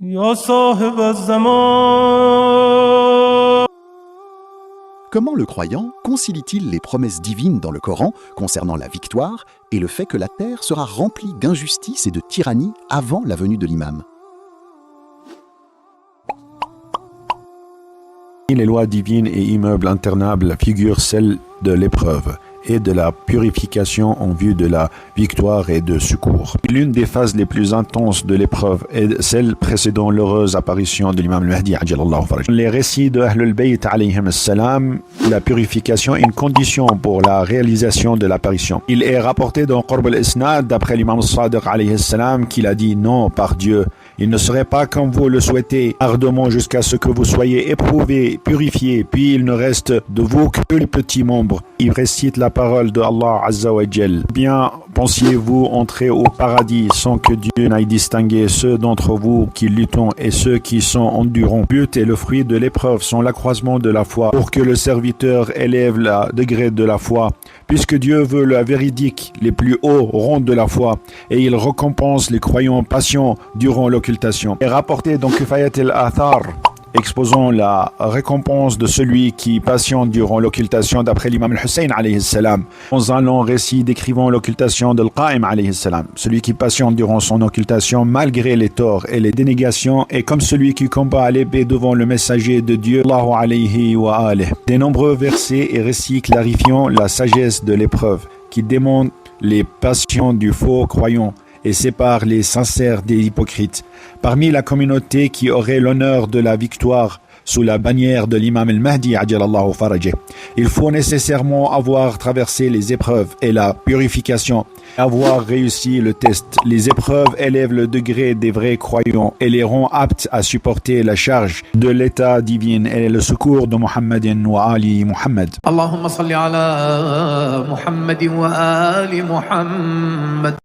يا صاحب الزمان. Comment le croyant concilie-t-il les promesses divines dans le Coran concernant la victoire et le fait que la terre sera remplie d'injustice et de tyrannie avant la venue de l'imam? Les lois divines et immeubles interminables figurent celles de l'épreuve et de la purification en vue de la victoire et de secours. L'une des phases les plus intenses de l'épreuve est celle précédant l'heureuse apparition de l'imam al-Mahdi ajallahu faraj. Les récits de Ahlul Bayt alayhim salam, la purification est une condition pour la réalisation de l'apparition. Il est rapporté dans Qurb al-Isnad d'après l'imam al-Sadiq alayhi salam qu'il a dit: non, par Dieu, il ne serait pas comme vous le souhaitez ardemment jusqu'à ce que vous soyez éprouvés, purifiés, puis il ne reste de vous que les petits membres. Il récite la parole de Allah Azza wa Jal. Bien pensiez-vous entrer au paradis sans que Dieu n'aille distinguer ceux d'entre vous qui luttent et ceux qui sont endurants? Le but et le fruit de l'épreuve sont l'accroissement de la foi pour que le serviteur élève le degré de la foi, puisque Dieu veut le véridique, les plus hauts rangs de la foi, et il récompense les croyants patients durant l'occultation. Et rapporté dans Kifayat al-Athar, exposant la récompense de celui qui patiente durant l'occultation d'après l'imam al-Hussein alayhi salam, dans un long récit décrivant l'occultation de l'Qa'im alayhi salam. Celui qui patiente durant son occultation malgré les torts et les dénégations est comme celui qui combat à l'épée devant le messager de Dieu Allahu alayhi wa alayhi. Des nombreux versets et récits clarifiant la sagesse de l'épreuve qui démontrent les passions du faux croyant et sépare les sincères des hypocrites. Parmi la communauté qui aurait l'honneur de la victoire sous la bannière de l'imam al-Mahdi ajallahu farajeh, il faut nécessairement avoir traversé les épreuves et la purification, avoir réussi le test. Les épreuves élèvent le degré des vrais croyants et les rend aptes à supporter la charge de l'état divin et le secours de Muhammadin wa Ali Muhammad. Allahumma salli ala Muhammadin wa ali Muhammad.